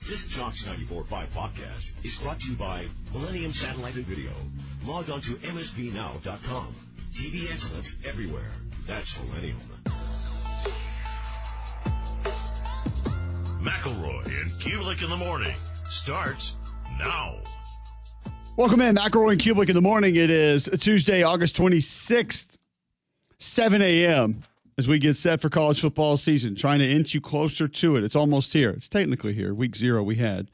This Jocks 94.5 podcast is brought to you by Millennium Satellite and Video. Log on to msbnow.com. TV excellence everywhere. That's Millennium. McElroy and Cubelic in the morning starts now. Welcome in, McElroy and Cubelic in the morning. It is Tuesday, August 26th, 7 a.m. as we get set for college football season, trying to inch you closer to it. It's almost here. It's technically here. Week 0 we had.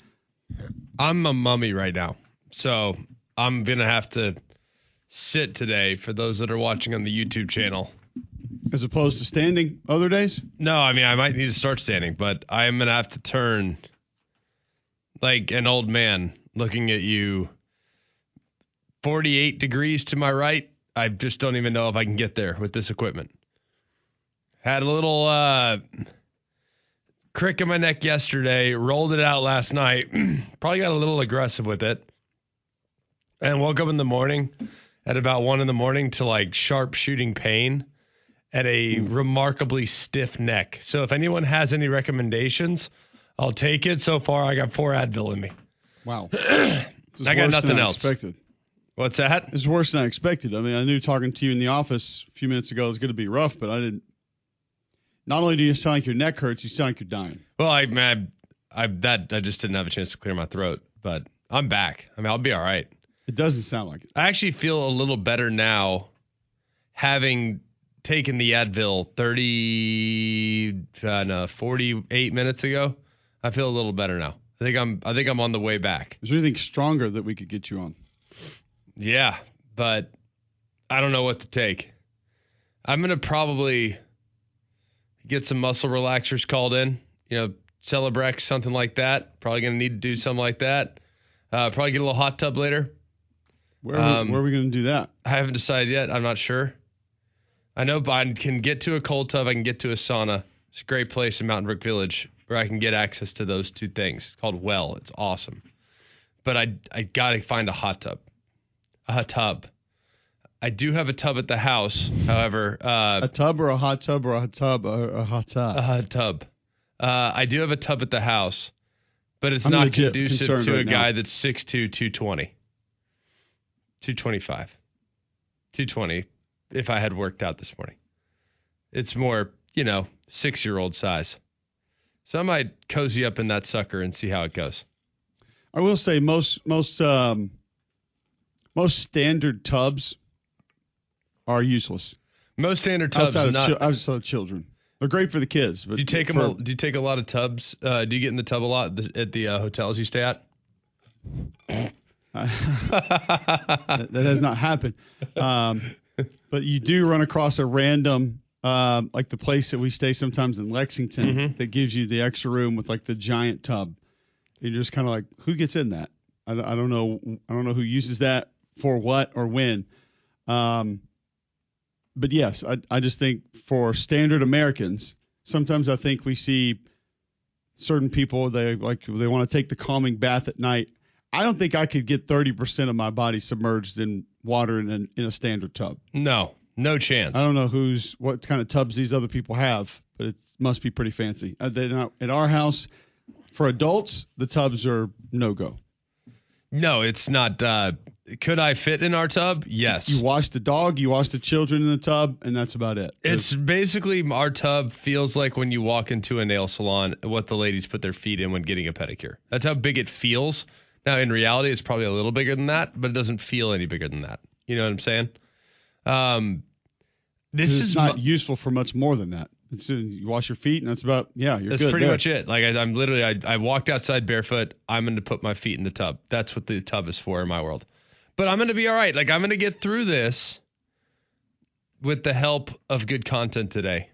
I'm a mummy right now, so I'm going to have to sit today for those that are watching on the YouTube channel. As opposed to standing other days? No, I mean, I might need to start standing, but I am going to have to turn like an old man looking at you 48 degrees to my right. I just don't even know if I can get there with this equipment. Had a little crick in my neck yesterday, rolled it out last night, probably got a little aggressive with it, and woke up in the morning at about 1 a.m. to like sharp shooting pain at a remarkably stiff neck. So if anyone has any recommendations, I'll take it. So far, I got 4 Advil in me. Wow. I got nothing else. Expected. What's that? It's worse than I expected. I mean, I knew talking to you in the office a few minutes ago was going to be rough, but I didn't. Not only do you sound like your neck hurts, you sound like you're dying. Well, I just didn't have a chance to clear my throat, but I'm back. I mean, I'll be all right. It doesn't sound like it. I actually feel a little better now, having taken the Advil 48 minutes ago. I feel a little better now. I think I'm on the way back. Is there anything stronger that we could get you on? Yeah, but I don't know what to take. I'm gonna probably get some muscle relaxers called in, Celebrex, something like that. Probably going to need to do something like that. Probably get a little hot tub later. Where are we going to do that? I haven't decided yet. I'm not sure. I know I can get to a cold tub. I can get to a sauna. It's a great place in Mountain Brook Village where I can get access to those two things. It's called Well. It's awesome. But I got to find a hot tub. A tub. I do have a tub at the house, however. A tub or a hot tub or a tub or a hot tub? A hot tub. I do have a tub at the house, but it's not conducive to a guy that's 6'2", 220. 225. 220 if I had worked out this morning. It's more, 6-year-old size. So I might cozy up in that sucker and see how it goes. I will say most standard tubs are useless. Most standard tubs are not outside of children. They're great for the kids. But do you take them? Do you take a lot of tubs? Do you get in the tub a lot at the hotels you stay at? That has not happened. But you do run across a random, like the place that we stay sometimes in Lexington, that gives you the extra room with like the giant tub. You're just kind of like, who gets in that? I don't know. I don't know who uses that for what or when. But yes, I just think for standard Americans, sometimes I think we see certain people, they want to take the calming bath at night. I don't think I could get 30% of my body submerged in water in a standard tub. No chance. I don't know what kind of tubs these other people have, but it must be pretty fancy. They're not, at our house, for adults, the tubs are no-go. No, it's not. Could I fit in our tub? Yes. You wash the dog, you wash the children in the tub, and that's about it. It's basically our tub feels like when you walk into a nail salon, what the ladies put their feet in when getting a pedicure. That's how big it feels. Now, in reality, it's probably a little bigger than that, but it doesn't feel any bigger than that. You know what I'm saying? This is not useful for much more than that. You wash your feet, and that's about, you're good. That's pretty much it. Like I'm literally, I walked outside barefoot. I'm going to put my feet in the tub. That's what the tub is for in my world. But I'm going to be all right. Like I'm going to get through this with the help of good content today.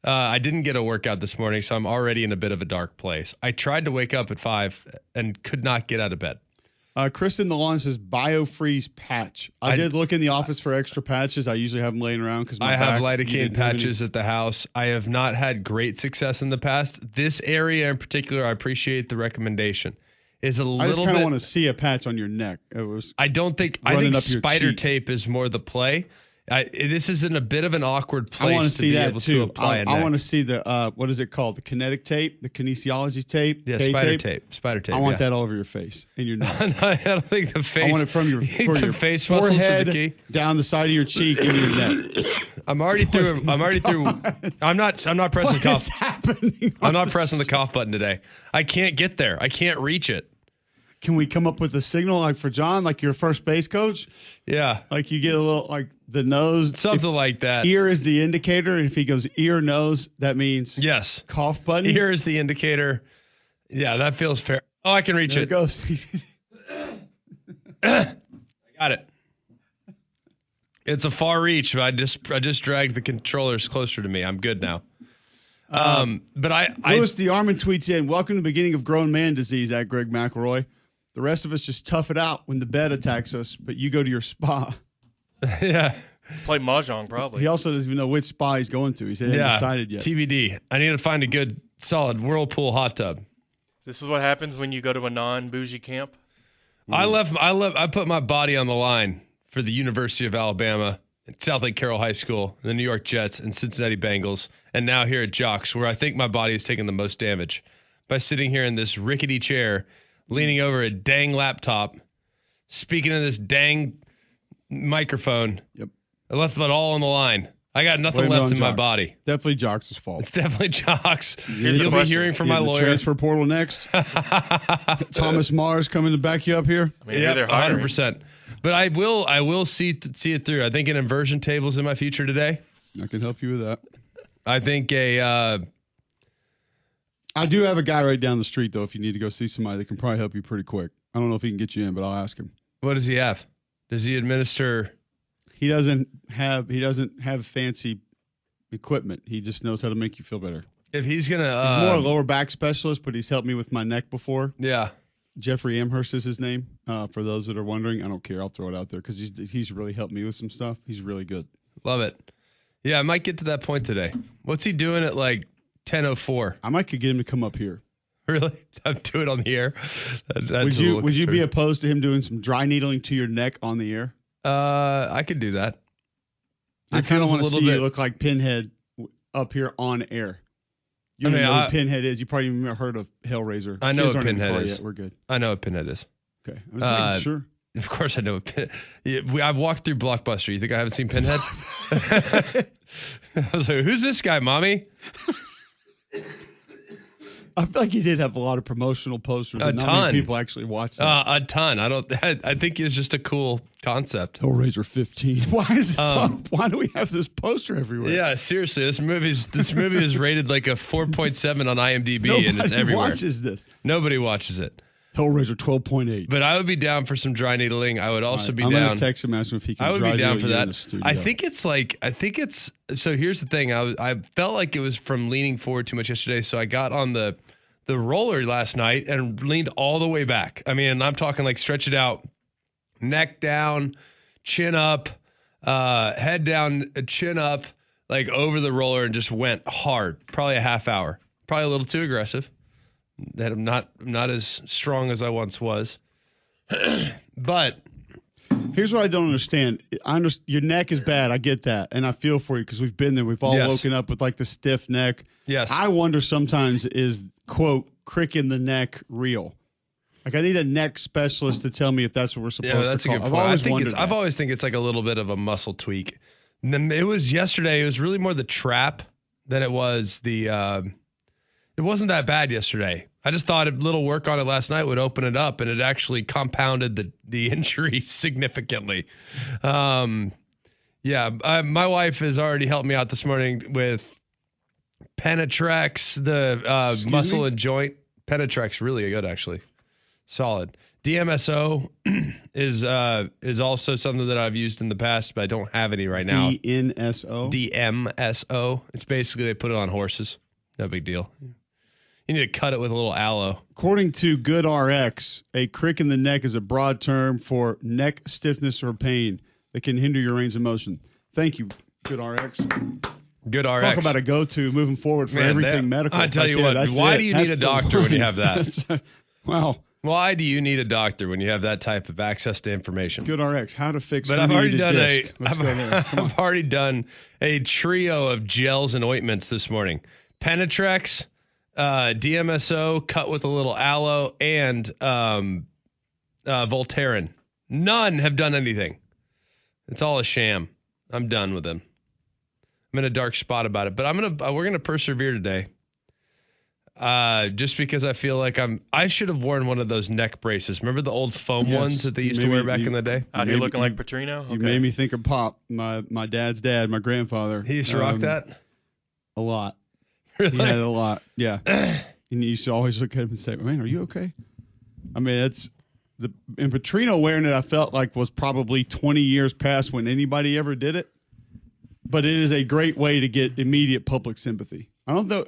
I didn't get a workout this morning, so I'm already in a bit of a dark place. I tried to wake up at 5 and could not get out of bed. Kristen the lawn says BioFreeze patch. I did look in the office for extra patches. I usually have them laying around because I have lidocaine patches at the house. I have not had great success in the past. This area in particular, I appreciate the recommendation. Is a little bit. I just kind of want to see a patch on your neck. I think spider tape is more the play. This is in a bit of an awkward place I want to see be that able too. to apply a neck. I want to see the what is it called? The kinetic tape, the kinesiology tape. Yeah, spider tape. I want that all over your face and your neck. I don't think the face. I want it from your face muscles are the key. Forehead down the side of your cheek and your neck. I'm already through. I'm not pressing the cough. What is happening? I'm not pressing the cough button today. I can't get there. I can't reach it. Can we come up with a signal like for John, like your first base coach? Yeah. Like you get a little like the nose. Something like that. Ear is the indicator. And if he goes ear, nose, that means yes. Cough button. Ear is the indicator. Yeah, that feels fair. Oh, I can reach there it. It goes. I got it. It's a far reach. I just dragged the controllers closer to me. I'm good now. But Louis the Armin tweets in, welcome to the beginning of grown man disease at Greg McElroy. The rest of us just tough it out when the bed attacks us, but you go to your spa. Yeah. Play Mahjong, probably. He also doesn't even know which spa he's going to. He said he hasn't decided yet. TBD. I need to find a good, solid Whirlpool hot tub. This is what happens when you go to a non-bougie camp? I put my body on the line for the University of Alabama, South Lake Carroll High School, the New York Jets, and Cincinnati Bengals, and now here at Jocks, where I think my body has taken the most damage by sitting here in this rickety chair, leaning over a dang laptop, speaking to this dang microphone. Yep. I left it all on the line. I got nothing left in my body. Definitely Jocks' fault. It's definitely Jocks. Here's You'll be hearing from my lawyer. Transfer portal next. Thomas Mars coming to back you up here. I mean, they're 100%. But I will see it through. I think an inversion table is in my future today. I can help you with that. I think I do have a guy right down the street, though, if you need to go see somebody that can probably help you pretty quick. I don't know if he can get you in, but I'll ask him. What does he have? Does he administer? He doesn't have fancy equipment. He just knows how to make you feel better. If he's going to... he's more a lower back specialist, but he's helped me with my neck before. Yeah. Jeffrey Amherst is his name. For those that are wondering, I don't care. I'll throw it out there because he's really helped me with some stuff. He's really good. Love it. Yeah, I might get to that point today. What's he doing at like 10:04? I might could get him to come up here. Really? I'd do it on the air. Would you be opposed to him doing some dry needling to your neck on the air? I could do that. I kind of want to see you look like Pinhead up here on air. You don't know what Pinhead is. You probably even heard of Hellraiser. I know what Pinhead is. Yet. We're good. I know what Pinhead is. Okay. I'm just making sure. Of course I know what Pinhead. I've walked through Blockbuster. You think I haven't seen Pinhead? I was like, who's this guy, mommy? I feel like he did have a lot of promotional posters. Not many people actually watched that. A ton. I think it was just a cool concept. Hellraiser 15. Why is this why do we have this poster everywhere? Yeah, seriously. This movie is rated like a 4.7 on IMDb, and it's everywhere. Nobody watches this. Nobody watches it. Hellraiser 12.8. But I would be down for some dry needling. I would also be down. I'm going to text him, ask him if he can I would dry be down needle for you that. in the studio. So here's the thing. I felt like it was from leaning forward too much yesterday. So I got on the roller last night and leaned all the way back. I mean, I'm talking like stretch it out, neck down, chin up, head down, chin up, like over the roller and just went hard. Probably a half hour. Probably a little too aggressive. That I'm not as strong as I once was. But here's what I don't understand. Your neck is bad. I get that. And I feel for you because we've been there. We've all woken up with like the stiff neck. Yes. I wonder sometimes is, quote, crick in the neck real? Like I need a neck specialist to tell me if that's what we're supposed to call. That's a good point. I've always think it's like a little bit of a muscle tweak. And then it was yesterday. It was really more the trap than it was the it wasn't that bad yesterday. I just thought a little work on it last night would open it up, and it actually compounded the injury significantly. My wife has already helped me out this morning with Penetrex, the muscle and joint. Penetrex, really good, actually. Solid. DMSO is also something that I've used in the past, but I don't have any right now. DMSO. It's basically they put it on horses. No big deal. You need to cut it with a little aloe. According to GoodRx, a crick in the neck is a broad term for neck stiffness or pain that can hinder your range of motion. Thank you, GoodRx. GoodRx. Talk about a go-to moving forward for everything medical. I tell you what, why do you need a doctor when you have that? Wow. Why do you need a doctor when you have that type of access to information? GoodRx, how to fix But I've already done disc. Let's go there. Come on. I've already done a trio of gels and ointments this morning. Penetrex, DMSO cut with a little aloe, and Voltaren. None have done anything. It's all a sham. I'm done with them. I'm in a dark spot about it, but we're gonna persevere today. Just because I feel like I should have worn one of those neck braces. Remember the old foam ones that they used to wear back in the day? Out here looking like Petrino? You made me think of Pop, my dad's dad, my grandfather. He used to rock that? A lot. Really? He had it a lot, yeah. And you used to always look at him and say, man, are you okay? I mean, in Petrino wearing it, I felt like was probably 20 years past when anybody ever did it. But it is a great way to get immediate public sympathy. I don't know.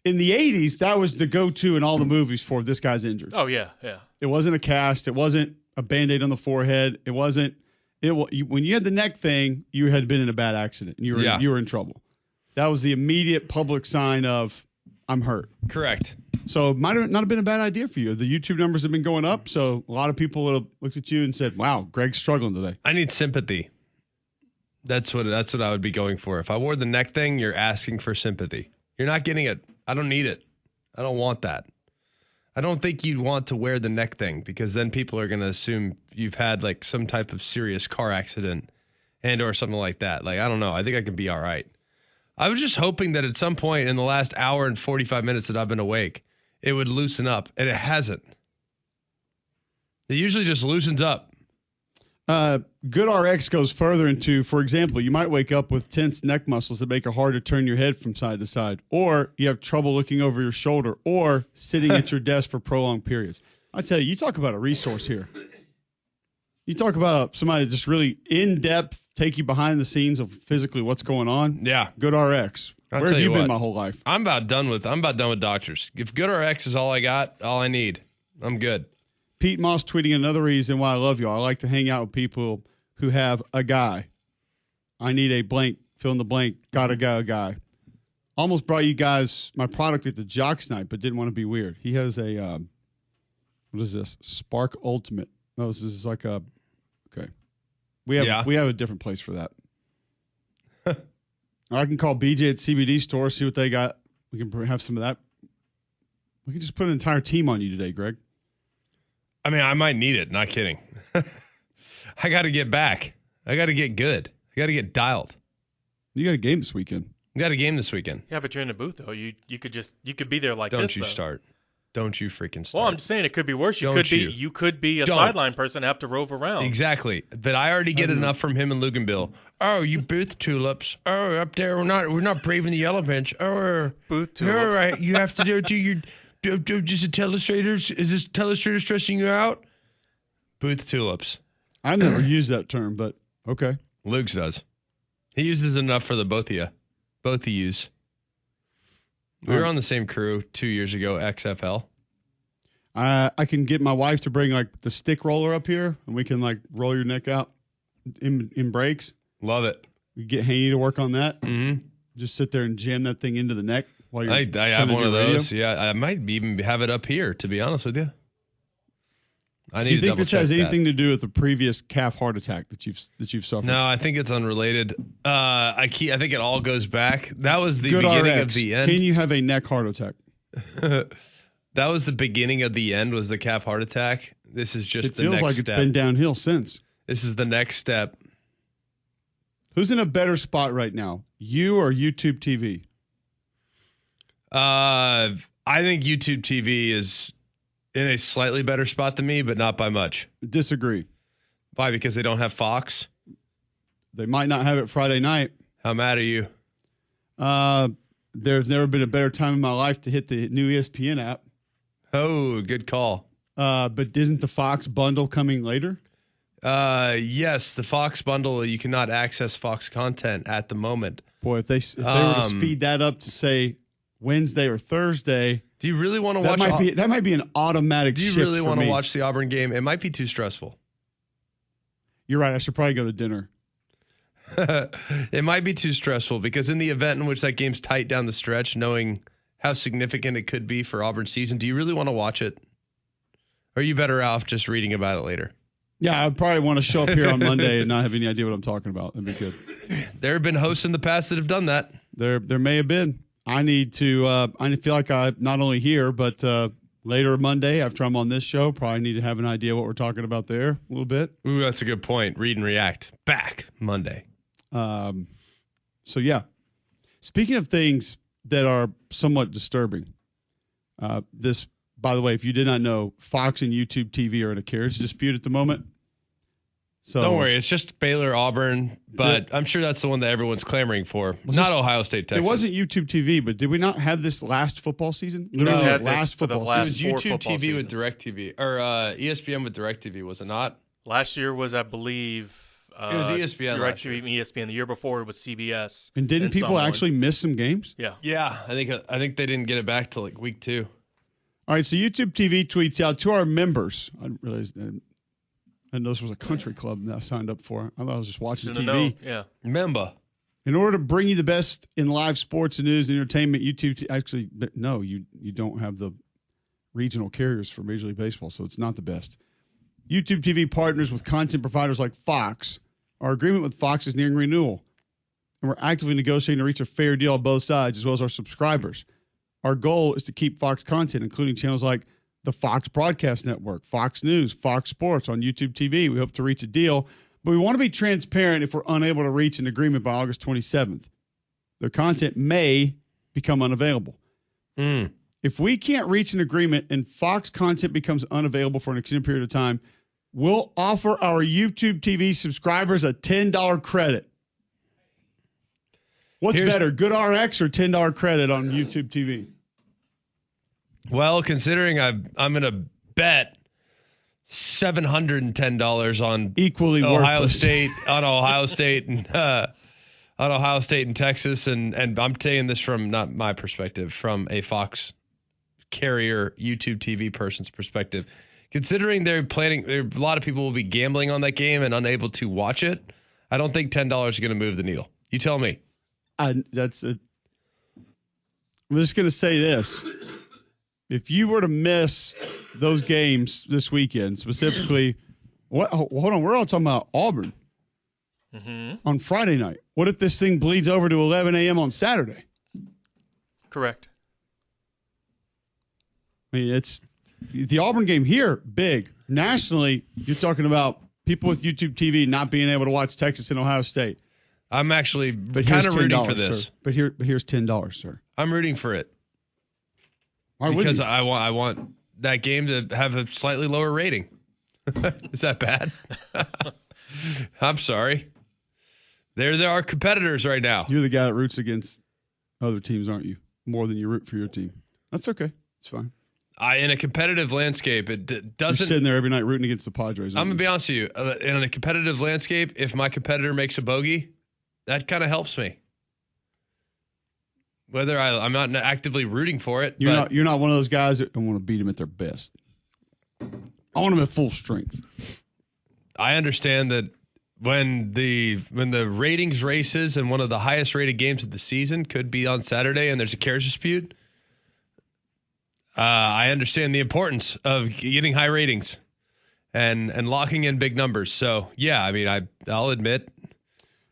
In the 80s, that was the go-to in all the movies for this guy's injured. Oh, yeah, yeah. It wasn't a cast. It wasn't a Band-Aid on the forehead. It wasn't when you had the neck thing, you had been in a bad accident. And you were in trouble. That was the immediate public sign of, I'm hurt. Correct. So it might not have been a bad idea for you. The YouTube numbers have been going up, so a lot of people would have looked at you and said, wow, Greg's struggling today. I need sympathy. That's what I would be going for. If I wore the neck thing, you're asking for sympathy. You're not getting it. I don't need it. I don't want that. I don't think you'd want to wear the neck thing because then people are going to assume you've had like some type of serious car accident and or something like that. Like, I don't know. I think I can be all right. I was just hoping that at some point in the last hour and 45 minutes that I've been awake, it would loosen up, and it hasn't. It usually just loosens up. GoodRx goes further into, for example, you might wake up with tense neck muscles that make it hard to turn your head from side to side, or you have trouble looking over your shoulder, or sitting at your desk for prolonged periods. I tell you talk about a resource here. You talk about somebody just really in-depth, take you behind the scenes of physically what's going on. Yeah. GoodRx. Where have you been my whole life? I'm about done with doctors. If GoodRx is all I got, all I need, I'm good. Pete Moss tweeting another reason why I love y'all. I like to hang out with people who have a guy. I need a blank, fill in the blank, gotta go a guy. Almost brought you guys my product at the Jocks night, but didn't want to be weird. He has a, what is this? Spark Ultimate. No, this is like a, okay. We have a different place for that. I can call BJ at CBD store, see what they got. We can have some of that. We can just put an entire team on you today, Greg. I mean, I might need it. Not kidding. I got to get back. I got to get good. I got to get dialed. You got a game this weekend. Yeah, but you're in the booth though. You could be there like Don't this. You start. Don't you freaking start. Well, I'm just saying it could be worse. You could be a sideline person and have to rove around. Exactly. But I already get enough from him and Luganbill. Oh, you booth tulips. Oh, up there we're not braving the yellow bench. Oh, booth tulips. All right. You have to do your. Is it telestrators? Is this telestrator stressing you out? Booth tulips. I never used that term, but okay. Luke's does. He uses enough for the both of you. Both of yous. We were on the same crew 2 years ago, XFL. I can get my wife to bring like the stick roller up here, and we can like roll your neck out in breaks. Love it. We get Haney to work on that. Mm-hmm. Just sit there and jam that thing into the neck while you're. I have one of those. Yeah, I might even have it up here. To be honest with you, I need. Do you think this has anything to do with the previous calf heart attack that you've suffered? No, I think it's unrelated. I think it all goes back. That was the beginning of the end. Can you have a neck heart attack? That was the beginning of the end. Was the calf heart attack? This is just the next step. It feels like it's been downhill since. This is the next step. Who's in a better spot right now, you or YouTube TV? I think YouTube TV is in a slightly better spot than me, but not by much. Disagree. Why? Because they don't have Fox? They might not have it Friday night. How mad are you? There's never been a better time in my life to hit the new ESPN app. Oh, good call. But isn't the Fox bundle coming later? Yes, the Fox bundle, you cannot access Fox content at the moment. Boy, if they were to speed that up to say Wednesday or Thursday. Do you really want to watch? That might be an automatic shift for me. Do you really want to watch the Auburn game? It might be too stressful. You're right. I should probably go to dinner. It might be too stressful because in the event in which that game's tight down the stretch, knowing how significant it could be for Auburn's season, do you really want to watch it? Or are you better off just reading about it later? Yeah, I'd probably want to show up here on Monday and not have any idea what I'm talking about. That'd be good. There have been hosts in the past that have done that. There may have been. I need to. I feel like I not only here, but later Monday after I'm on this show, probably need to have an idea what we're talking about there a little bit. Ooh, that's a good point. Read and react. Back Monday. So yeah. Speaking of things that are somewhat disturbing, this, by the way, if you did not know, Fox and YouTube TV are in a carriage dispute at the moment. So don't worry, it's just Baylor, Auburn, but I'm sure that's the one that everyone's clamoring for. Not Ohio State, Texas. It wasn't YouTube TV, but did we not have this last football season? Literally last football season. It was YouTube TV with DirecTV, or ESPN with DirecTV, was it not? Last year was, I believe, it was ESPN. DirecTV and ESPN. The year before it was CBS. And didn't people actually miss some games? Yeah. Yeah, I think they didn't get it back till like week 2. All right, so YouTube TV tweets out to our members. I realized I didn't know this was a country club that I signed up for. I thought I was just watching TV. Yeah. Remember. In order to bring you the best in live sports and news and entertainment, YouTube actually, no, you don't have the regional carriers for Major League Baseball, so it's not the best. YouTube TV partners with content providers like Fox. Our agreement with Fox is nearing renewal, and we're actively negotiating to reach a fair deal on both sides, as well as our subscribers. Our goal is to keep Fox content, including channels like the Fox Broadcast Network, Fox News, Fox Sports on YouTube TV. We hope to reach a deal, but we want to be transparent if we're unable to reach an agreement by August 27th. Their content may become unavailable. If we can't reach an agreement and Fox content becomes unavailable for an extended period of time, we'll offer our YouTube TV subscribers a $10 credit. What's better, good RX or $10 credit on YouTube TV? Well, considering I'm going to bet $710 on equally Ohio worthless. State on Ohio State and Texas, and I'm saying this from not my perspective, from a Fox carrier YouTube TV person's perspective. Considering they're planning, a lot of people will be gambling on that game and unable to watch it. I don't think $10 is going to move the needle. You tell me. I'm just going to say this. If you were to miss those games this weekend, specifically, hold on, we're all talking about Auburn on Friday night. What if this thing bleeds over to 11 a.m. on Saturday? Correct. I mean, it's the Auburn game here, big. Nationally, you're talking about people with YouTube TV not being able to watch Texas and Ohio State. I'm actually kind of rooting for this. Sir. But here's $10, sir. I'm rooting for it. Because I want that game to have a slightly lower rating. Is that bad? I'm sorry. There are competitors right now. You're the guy that roots against other teams, aren't you? More than you root for your team. That's okay. It's fine. In a competitive landscape, it doesn't. You're sitting there every night rooting against the Padres. I'm going to be honest with you. In a competitive landscape, if my competitor makes a bogey, that kind of helps me. Whether I'm not actively rooting for it. You're not one of those guys that want to beat them at their best. I want them at full strength. I understand that when the ratings races and one of the highest rated games of the season could be on Saturday and there's a carriage dispute, I understand the importance of getting high ratings and locking in big numbers. So yeah, I mean, I'll admit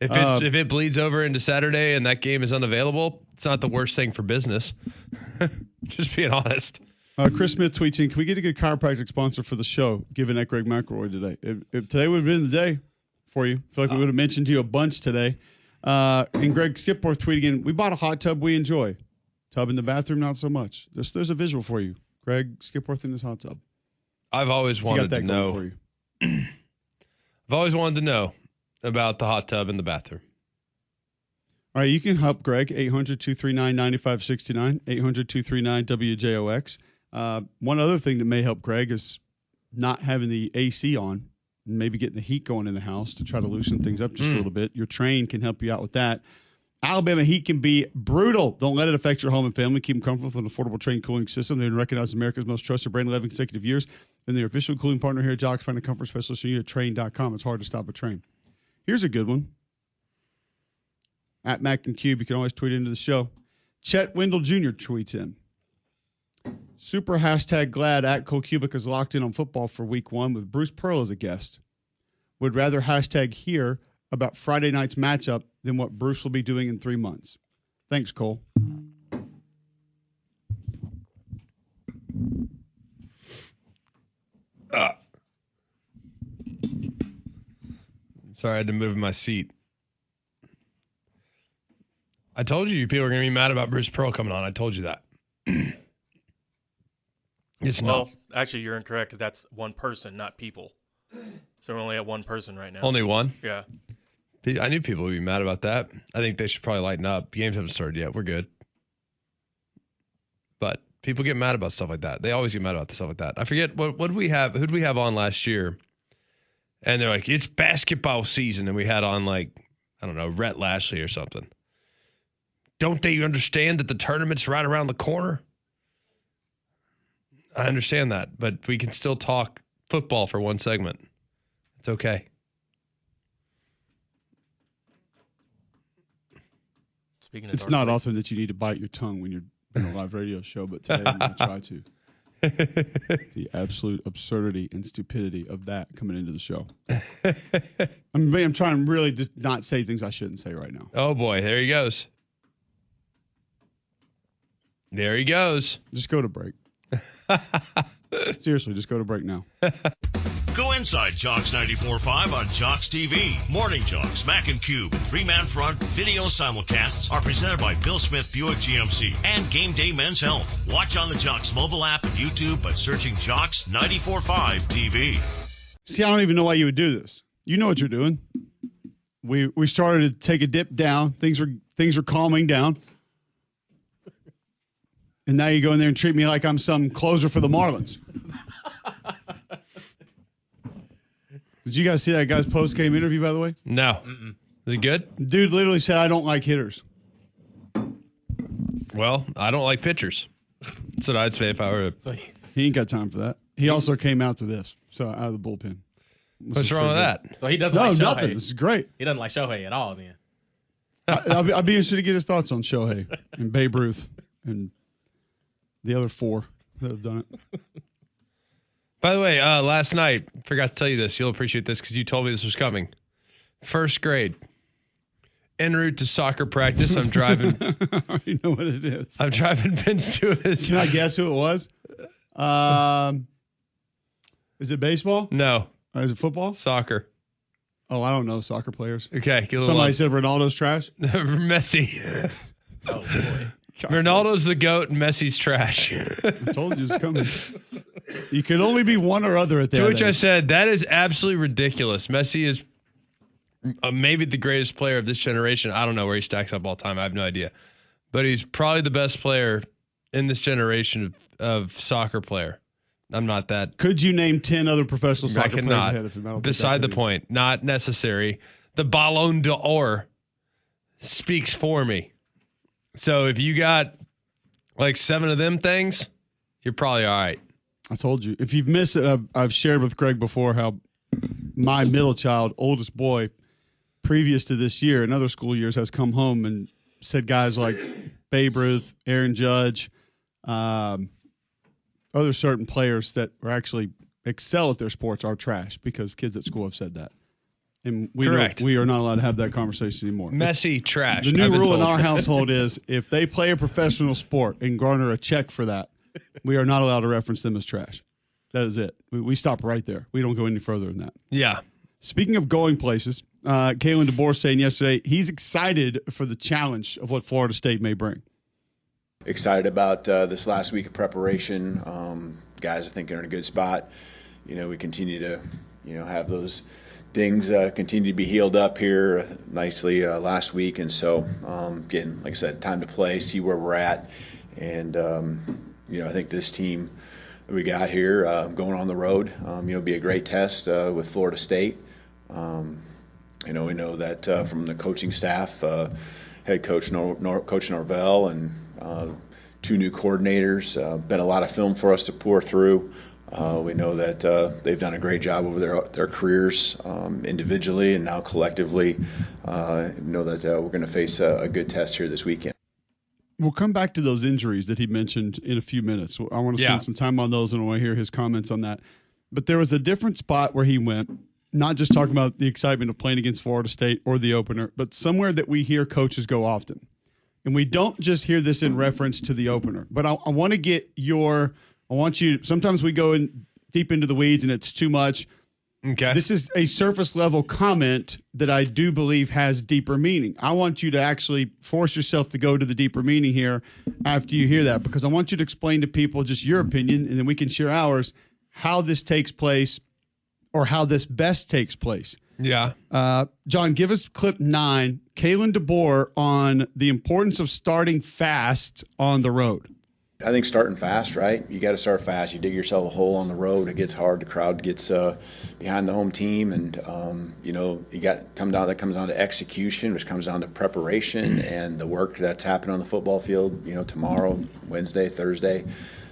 if it bleeds over into Saturday and that game is unavailable, it's not the worst thing for business. Just being honest. Chris Smith tweets in, can we get a good chiropractic sponsor for the show, given that Greg McElroy today? If today would have been the day for you. I feel like we would have mentioned to you a bunch today. And Greg Skipworth tweeted again, we bought a hot tub we enjoy. Tub in the bathroom, not so much. There's a visual for you. Greg Skipworth in his hot tub. I've always wanted to know. For you. I've always wanted to know about the hot tub in the bathroom. All right, you can help Greg, 800-239-9569, 800-239-WJOX. One other thing that may help Greg is not having the AC on and maybe getting the heat going in the house to try to loosen things up just a little bit. Your Train can help you out with that. Alabama heat can be brutal. Don't let it affect your home and family. Keep them comfortable with an affordable Train cooling system. They've been recognized as America's most trusted brand 11 consecutive years. And their official cooling partner here at Jocks. Find a comfort specialist near you at Train.com. It's hard to stop a Train. Here's a good one. At Mac and Cube, you can always tweet into the show. Chet Wendell Jr. tweets in. Super #glad at Cole Cubelic is locked in on football for week 1 with Bruce Pearl as a guest. Would rather #hear about Friday night's matchup than what Bruce will be doing in 3 months. Thanks, Cole. Sorry, I had to move my seat. I told you people are going to be mad about Bruce Pearl coming on. I told you that. It's Well, not. actually, you're incorrect because that's one person, not people. So we're only at one person right now. Only one? Yeah. I knew people would be mad about that. I think they should probably lighten up. Games haven't started yet. We're good. But people get mad about stuff like that. They always get mad about stuff like that. I forget what did we have? Who did we have on last year? And they're like, it's basketball season, and we had on like, I don't know, Rhett Lashley or something. Don't they understand that the tournament's right around the corner? I understand that, but we can still talk football for one segment. It's okay. Speaking of It's dark not places, often that you need to bite your tongue when you're in a live radio show, but today I'm going to try to. The absolute absurdity and stupidity of that coming into the show. I'm trying really to not say things I shouldn't say right now. Oh, boy. There he goes. There he goes. Just go to break. Seriously, just go to break now. Go inside Jocks 94.5 on Jocks TV. Morning Jocks, Mac and Cube, and 3-Man Front video simulcasts are presented by Bill Smith Buick GMC and Game Day Men's Health. Watch on the Jocks mobile app and YouTube by searching Jocks 94.5 TV. See, I don't even know why you would do this. You know what you're doing. We started to take a dip down. Things are calming down. And now you go in there and treat me like I'm some closer for the Marlins. Did you guys see that guy's post-game interview, by the way? No. Was it good? Dude literally said, I don't like hitters. Well, I don't like pitchers. That's what I'd say if I were. He ain't got time for that. He also came out to this, so out of the bullpen. What's wrong with that? So he doesn't No, like Shohei. nothing. This is great. He doesn't like Shohei at all, then. I'll be interested to get his thoughts on Shohei and Babe Ruth and the other 4 that have done it. By the way, last night, forgot to tell you this. You'll appreciate this because you told me this was coming. First grade. En route to soccer practice, I'm driving. I already know what it is. I'm driving Vince to his. Can I guess who it was? Is it baseball? No. Is it football? Soccer. Oh, I don't know soccer players. Okay. Somebody said Ronaldo's trash. Messi. Oh, boy. Ronaldo's the GOAT and Messi's trash. I told you it's coming. You could only be one or other at that To which age. I said, that is absolutely ridiculous. Messi is maybe the greatest player of this generation. I don't know where he stacks up all time. I have no idea. But he's probably the best player in this generation of soccer player. I'm not that. Could you name 10 other professional I soccer players cannot. ahead of him? I don't think Beside that the could point. Not necessary. The Ballon d'Or speaks for me. So if you got like 7 of them things, you're probably all right. I told you. If you've missed it, I've shared with Greg before how my middle child, oldest boy, previous to this year and other school years, has come home and said guys like Babe Ruth, Aaron Judge, other certain players that are actually excel at their sports are trash because kids at school have said that. And Correct. We are not allowed to have that conversation anymore. Messi, trash. The new I've been rule in told. our household is if they play a professional sport and garner a check for that, we are not allowed to reference them as trash. That is it. We stop right there. We don't go any further than that. Yeah. Speaking of going places, Kalen DeBoer saying yesterday he's excited for the challenge of what Florida State may bring. Excited about this last week of preparation. Guys, I think, are in a good spot. We continue to, have those things continue to be healed up here nicely last week. And so, getting, like I said, time to play, see where we're at. And, I think this team that we got here going on the road, be a great test with Florida State. We know that from the coaching staff, head coach Coach Norvell and 2 new coordinators, been a lot of film for us to pour through. We know that they've done a great job over their careers individually and now collectively. Know that we're going to face a good test here this weekend. We'll come back to those injuries that he mentioned in a few minutes. So I want to spend some time on those, and I want to hear his comments on that. But there was a different spot where he went, not just talking about the excitement of playing against Florida State or the opener, but somewhere that we hear coaches go often. And we don't just hear this in reference to the opener. But I want to get sometimes we go in deep into the weeds and it's too much. Okay. This is a surface level comment that I do believe has deeper meaning. I want you to actually force yourself to go to the deeper meaning here after you hear that, because I want you to explain to people just your opinion, and then we can share ours, how this takes place or how this best takes place. Yeah. John, give us clip 9, Kalen DeBoer, on the importance of starting fast on the road. I think starting fast, right? You got to start fast. You dig yourself a hole on the road. It gets hard. The crowd gets behind the home team, and that comes down to execution, which comes down to preparation and the work that's happened on the football field. Tomorrow, Wednesday, Thursday.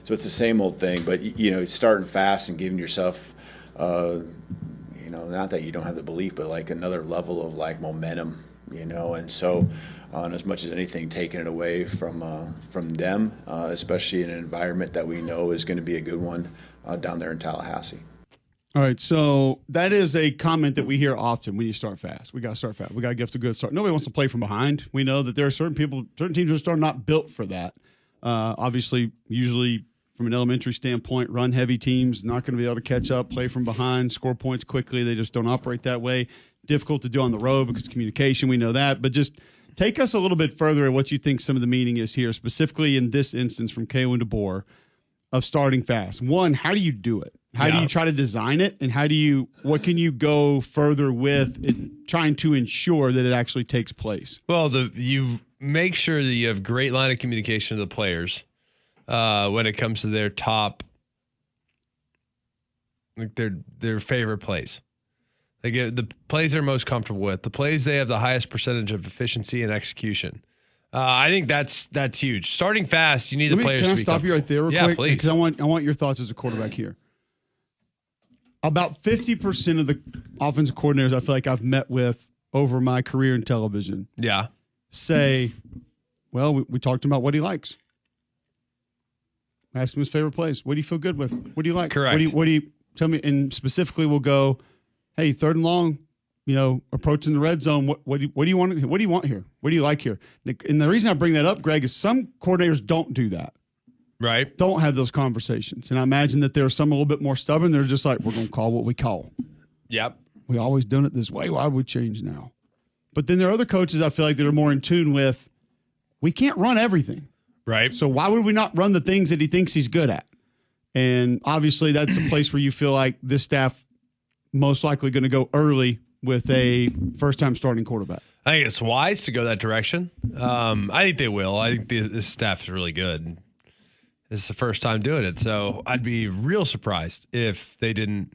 So it's the same old thing. But starting fast and giving yourself, not that you don't have the belief, but like another level of like momentum. And so as much as anything, taking it away from them, especially in an environment that we know is going to be a good one down there in Tallahassee. All right, so that is a comment that we hear often when you start fast. We got to start fast. We got to give a good start. Nobody wants to play from behind. We know that there are certain teams just are not built for that. Obviously, usually from an elementary standpoint, run-heavy teams not going to be able to catch up, play from behind, score points quickly. They just don't operate that way. Difficult to do on the road because of communication. We know that. But just take us a little bit further at what you think some of the meaning is here, specifically in this instance from Kalen DeBoer, of starting fast. One, how do you do it? How do you try to design it? And what can you go further with in trying to ensure that it actually takes place? Well, you make sure that you have great line of communication to the players when it comes to their top, like their favorite plays. They get the plays they're most comfortable with, the plays they have the highest percentage of efficiency and execution. I think that's huge. Starting fast, you need the players to be Can I stop you right there real quick? Yeah, please. Because I want your thoughts as a quarterback here. About 50% of the offensive coordinators I feel like I've met with over my career in television say, well, we talked about what he likes. Ask him his favorite plays. What do you feel good with? What do you like? Correct. What do you tell me? And specifically, we'll go, hey, 3rd and long, approaching the red zone. What do you want? What do you want here? What do you like here? And the reason I bring that up, Greg, is some coordinators don't do that. Right. Don't have those conversations. And I imagine that there are some a little bit more stubborn. They're just like, we're going to call what we call. Yep. We always done it this way. Why would we change now? But then there are other coaches I feel like that are more in tune with, we can't run everything. Right. So why would we not run the things that he thinks he's good at? And obviously that's a place where you feel like this staff most likely going to go early with a first-time starting quarterback. I think it's wise to go that direction. I think they will. I think this staff is really good. This is the first time doing it, so I'd be real surprised if they didn't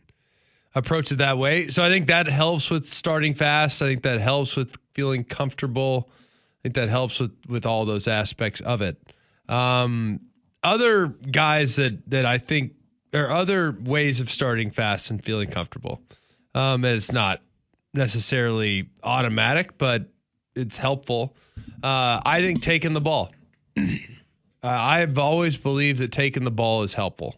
approach it that way. So I think that helps with starting fast. I think that helps with feeling comfortable. I think that helps with all those aspects of it. Other guys that I think there are other ways of starting fast and feeling comfortable. And it's not necessarily automatic, but it's helpful. I think taking the ball. I've always believed that taking the ball is helpful.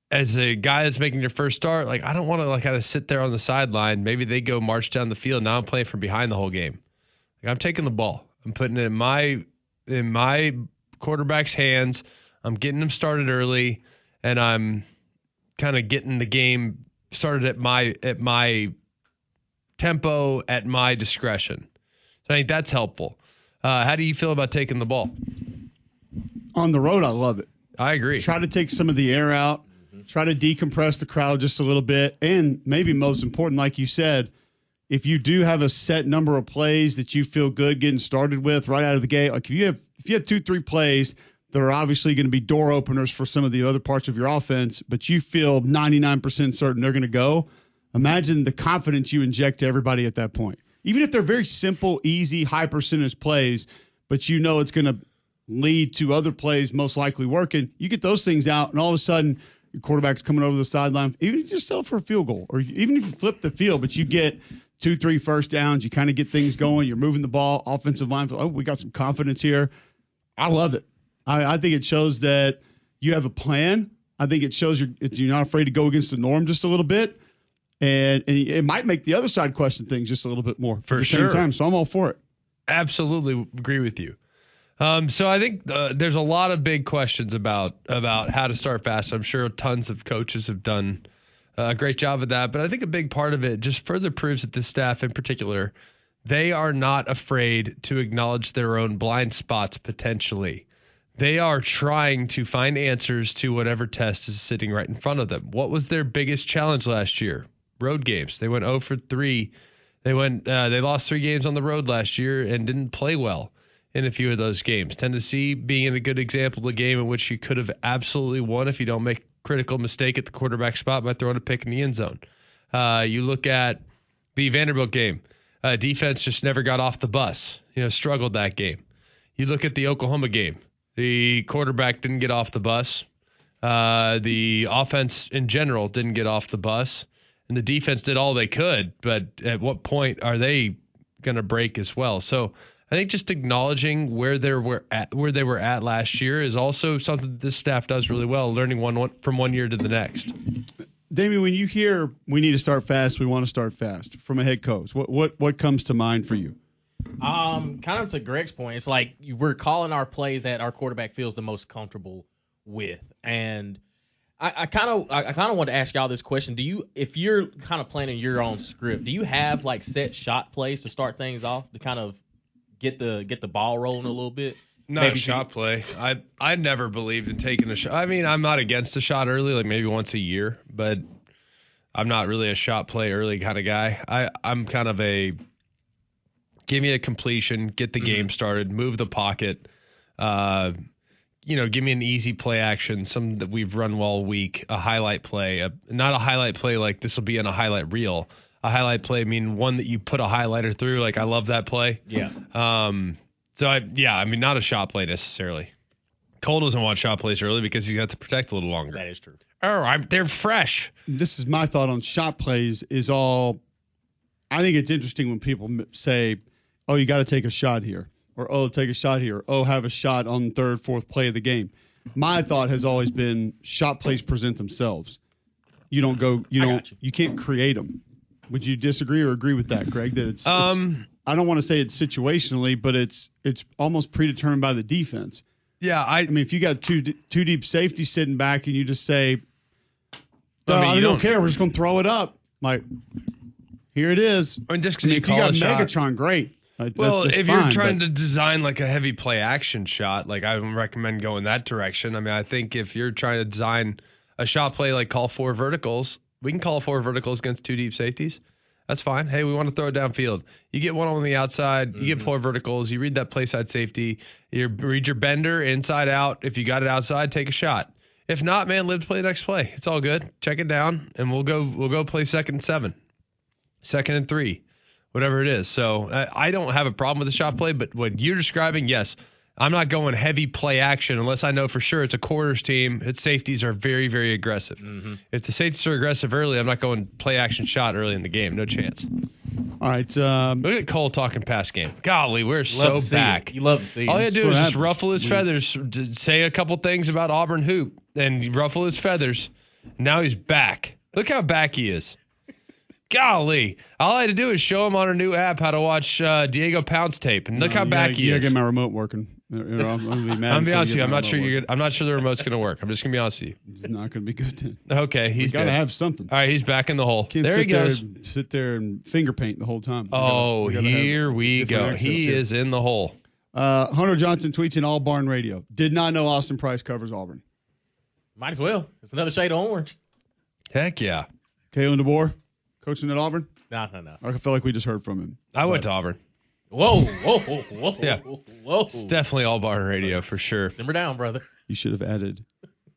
As a guy that's making your first start, like I don't want to kind of sit there on the sideline. Maybe they go march down the field. Now I'm playing from behind the whole game. Like I'm taking the ball. I'm putting it in my quarterback's hands. I'm getting him started early, and I'm kind of getting the game started at my tempo, at my discretion. So I think that's helpful. How do you feel about taking the ball? On the road, I love it. I agree. Try to take some of the air out. Try to decompress the crowd just a little bit. And maybe most important, like you said, if you do have a set number of plays that you feel good getting started with right out of the gate, like if you have 2-3 plays that are obviously going to be door openers for some of the other parts of your offense, but you feel 99% certain they're going to go, imagine the confidence you inject to everybody at that point. Even if they're very simple, easy, high percentage plays, but you know it's going to lead to other plays most likely working, you get those things out, and all of a sudden your quarterback's coming over the sideline. Even if you just settle for a field goal, or even if you flip the field, but you get 2-3 first downs. You kind of get things going. You're moving the ball. Offensive line, we got some confidence here. I love it. I think it shows that you have a plan. I think it shows you're not afraid to go against the norm just a little bit. And it might make the other side question things just a little bit more at the same time. So I'm all for it. Absolutely agree with you. So I think there's a lot of big questions about how to start fast. I'm sure tons of coaches have done a great job of that. But I think a big part of it just further proves that this staff in particular, they are not afraid to acknowledge their own blind spots potentially. They are trying to find answers to whatever test is sitting right in front of them. What was their biggest challenge last year? Road games. They went 0 for 3. They lost 3 games on the road last year and didn't play well in a few of those games. Tennessee being a good example of a game in which you could have absolutely won if you don't make a critical mistake at the quarterback spot by throwing a pick in the end zone. You look at the Vanderbilt game. Defense just never got off the bus. Struggled that game. You look at the Oklahoma game. The quarterback didn't get off the bus. The offense in general didn't get off the bus. And the defense did all they could. But at what point are they going to break as well? So I think just acknowledging where they were at last year is also something that this staff does really well, learning from one year to the next. Damien, when you hear we need to start fast, we want to start fast from a head coach, what comes to mind for you? Kind of to Greg's point, it's like we're calling our plays that our quarterback feels the most comfortable with. And I kind of want to ask y'all this question. If you're kind of planning your own script, do you have like set shot plays to start things off to kind of get the ball rolling a little bit? Not a shot play. I never believed in taking a shot. I mean, I'm not against a shot early, like maybe once a year, but I'm not really a shot play early kind of guy. I'm kind of a give me a completion, get the game started, move the pocket. Give me an easy play action, something that we've run well all week, a highlight play, not a highlight play like this will be in a highlight reel. A highlight play, one that you put a highlighter through. Like I love that play. Yeah. Not a shot play necessarily. Cole doesn't want shot plays early because he's got to protect a little longer. That is true. They're fresh. This is my thought on shot plays is all. I think it's interesting when people say, "Oh, you got to take a shot here," or "Oh, take a shot here," or "Oh, have a shot on the third, fourth play of the game." My thought has always been shot plays present themselves. You don't go. You can't create them. Would you disagree or agree with that, Greg? That it's I don't want to say it's situationally, but it's almost predetermined by the defense. Yeah, I mean, if you got two deep safeties sitting back and you just say, I don't care, we're just going to throw it up. Like, here it is. I mean, just because if you got Megatron, great. That's if you're trying to design like a heavy play action shot, like I would recommend going that direction. I mean, I think if you're trying to design a shot play like call 4 verticals, we can call 4 verticals against 2 deep safeties. That's fine. Hey, we want to throw it downfield. You get one on the outside. You get 4 verticals. You read that play side safety. You read your bender inside out. If you got it outside, take a shot. If not, man, live to play the next play. It's all good. Check it down, and we'll go play 2nd and 7, 2nd and 3, whatever it is. So I don't have a problem with the shot play, but what you're describing, yes. I'm not going heavy play action unless I know for sure it's a quarters team. Its safeties are very, very aggressive. Mm-hmm. If the safeties are aggressive early, I'm not going play action shot early in the game. No chance. All right. Look at Cole talking pass game. Golly, we're so back. You love to see it. All you do is just ruffle his feathers, say a couple things about Auburn hoop, and ruffle his feathers. Now he's back. Look how back he is. Golly. All I had to do is show him on our new app how to watch Diego Pounce tape, and look how back he is. You gotta get my remote working. I'm gonna be mad. I'm be honest with you. I'm not sure the remote's gonna work. I'm just gonna be honest with you. It's not gonna be good then. Okay, he's gotta have something. All right, he's back in the hole. There he goes. Sit there and finger paint the whole time. Here we go. He is in the hole. Hunter Johnson tweets in All Barn Radio. Did not know Austin Price covers Auburn. Might as well. It's another shade of orange. Heck yeah. Kalen DeBoer, coaching at Auburn. No. I feel like we just heard from him. I went to Auburn. Whoa. Yeah. Whoa. It's definitely All Barn Radio for sure. Simmer down, brother. You should have added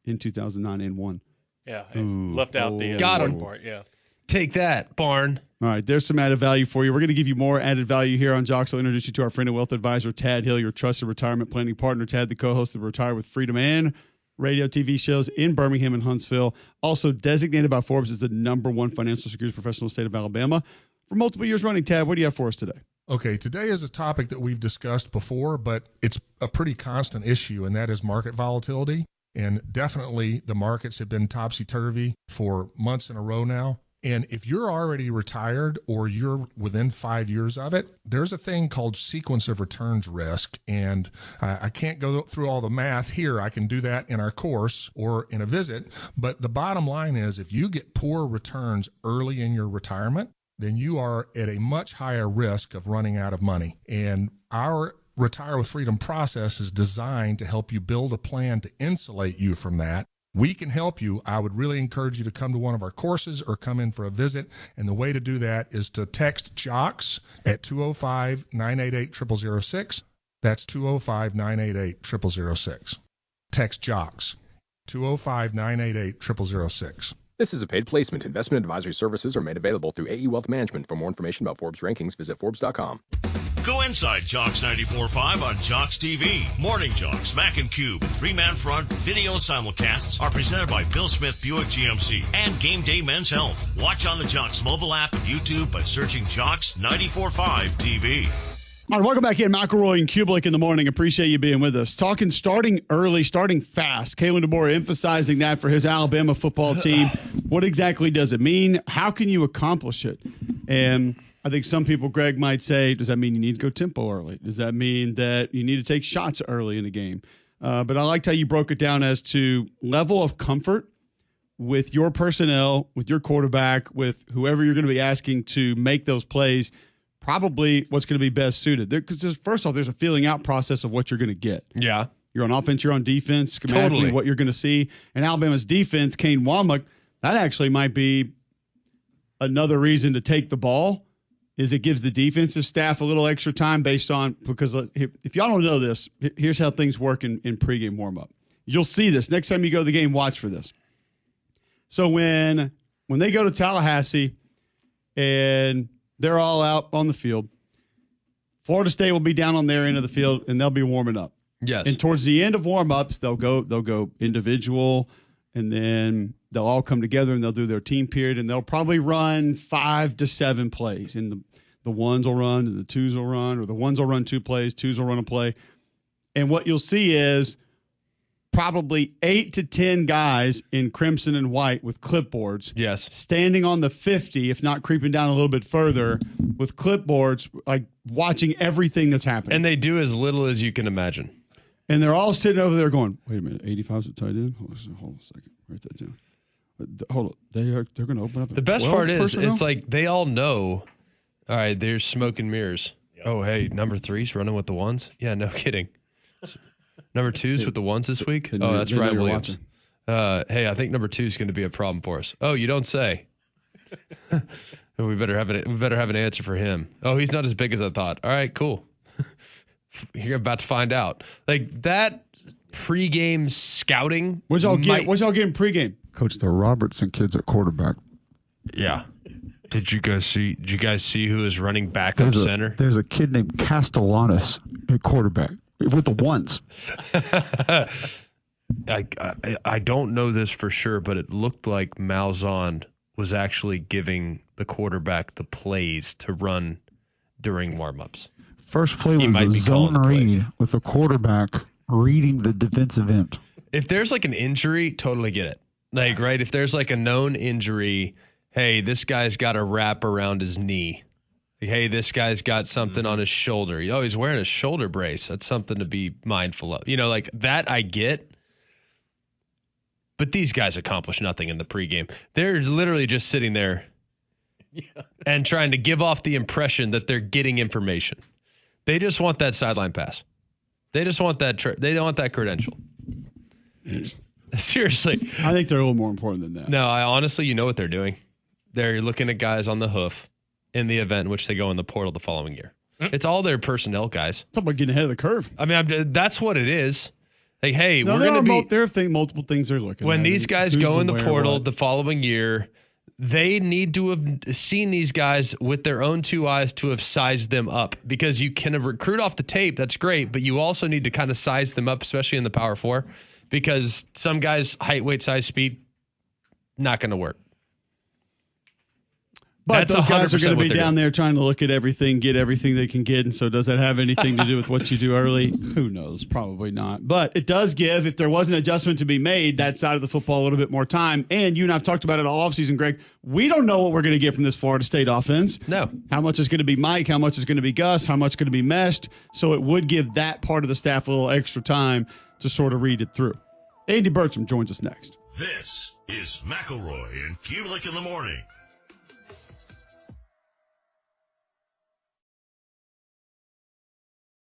in 2009 and 1. Yeah. Left out the got him. part. Yeah. Take that, Barn. All right, there's some added value for you. We're going to give you more added value here on Jocks. I'll introduce you to our friend and wealth advisor, Tad Hill, your trusted retirement planning partner. Tad, the co-host of Retire with Freedom and radio TV shows in Birmingham and Huntsville. Also designated by Forbes as the #1 financial securities professional in the state of Alabama. for multiple years running. Tab, what do you have for us today? Okay, today is a topic that we've discussed before, but it's a pretty constant issue, and that is market volatility. And definitely the markets have been topsy-turvy for months in a row now. And if you're already retired or you're within 5 years of it, there's a thing called sequence of returns risk. And I can't go through all the math here. I can do that in our course or in a visit. But the bottom line is if you get poor returns early in your retirement, then you are at a much higher risk of running out of money. And our Retire with Freedom process is designed to help you build a plan to insulate you from that. We can help you. I would really encourage you to come to one of our courses or come in for a visit. And the way to do that is to text JOCKS at 205-988-0006. That's 205-988-0006. Text JOCKS, 205-988-0006. This is a paid placement. Investment advisory services are made available through AE Wealth Management. For more information about Forbes rankings, visit Forbes.com. Go inside Jocks 94.5 on Jocks TV. Morning Jocks, Mac and Cube, three-man front video simulcasts are presented by Bill Smith Buick GMC and Game Day Men's Health. Watch on the Jocks mobile app and YouTube by searching Jocks 94.5 TV. All right, welcome back in. McElroy and Cubelic in the morning. Appreciate you being with us. Talking starting early, starting fast. Kalen DeBoer emphasizing that for his Alabama football team. What exactly does it mean? How can you accomplish it? And I think some people, Greg, might say, does that mean you need to go tempo early? Does that mean that you need to take shots early in the game? But I liked how you broke it down as to level of comfort with your personnel, with your quarterback, with whoever you're going to be asking to make those plays. Probably what's going to be best suited. Because first off, there's a feeling out process of what you're going to get. Yeah. You're on offense, you're on defense, schematically Totally. what you're going to see. And Alabama's defense, Kane Womack, that actually might be another reason to take the ball, is it gives the defensive staff a little extra time based on, because if y'all don't know this, here's how things work in pregame warm-up. You'll see this. Next time you go to the game, watch for this. So when they go to Tallahassee and they're all out on the field, Florida State will be down on their end of the field, and they'll be warming up. Yes. And towards the end of warm-ups, they'll go individual, and then they'll all come together, and they'll do their team period, and they'll probably run 5 to 7 plays. And the ones will run, and the twos will run, or the ones will run 2 plays, twos will run a play. And what you'll see is probably 8 to 10 guys in crimson and white with clipboards. Yes. Standing on the 50, if not creeping down a little bit further, with clipboards, like watching everything that's happening. And they do as little as you can imagine. And they're all sitting over there going, wait a minute, 85's a tight end? Hold on a second. Write that down. Hold on. They're going to open up. The best part is, personnel? it's like they all know, all right, there's smoke and mirrors. Yep. Oh, hey, number 3's running with the ones? Yeah, no kidding. Number 2's with the ones this week? Oh, that's Ryan Williams. Hey, I think number 2's going to be a problem for us. Oh, you don't say. we better have an answer for him. Oh, he's not as big as I thought. All right, cool. You're about to find out. Like that pregame scouting. What'd y'all get in pregame? Coach, the Robertson kids at quarterback. Yeah. Did you guys see who is running backup center? There's a kid named Castellanos at quarterback with the ones. I don't know this for sure, but it looked like Malzahn was actually giving the quarterback the plays to run during warm-ups. First play was a zone read with the quarterback reading the defensive end. If there's like an injury, totally get it. Like, right, if there's like a known injury, hey, this guy's got a wrap around his knee. Hey, this guy's got something on his shoulder. Oh, he's wearing a shoulder brace. That's something to be mindful of. You know, like that I get. But these guys accomplish nothing in the pregame. They're literally just sitting there and trying to give off the impression that they're getting information. They just want that sideline pass. They just want that. They don't want that credential. Seriously. I think they're a little more important than that. No, honestly, you know what they're doing. They're looking at guys on the hoof in the event in which they go in the portal the following year. It's all their personnel guys. It's about getting ahead of the curve. I mean, that's what it is. Like, hey, no, we're going to be. There are multiple things they're looking at. When these guys go in the portal the following year, they need to have seen these guys with their own 2 eyes to have sized them up, because you can recruit off the tape. That's great. But you also need to kind of size them up, especially in the Power 4, because some guys, height, weight, size, speed, not going to work. But That's those guys are 100% going to what be they're down doing. there trying to look at everything, get everything they can get. And so does that have anything to do with what you do early? Who knows? Probably not. But it does give, if there was an adjustment to be made, that side of the football a little bit more time. And you and I have talked about it all offseason, Greg. We don't know what we're going to get from this Florida State offense. No. How much is going to be Mike? How much is going to be Gus? How much is going to be meshed? So it would give that part of the staff a little extra time to sort of read it through. Andy Bertram joins us next. This is McElroy and Cubelic in the morning.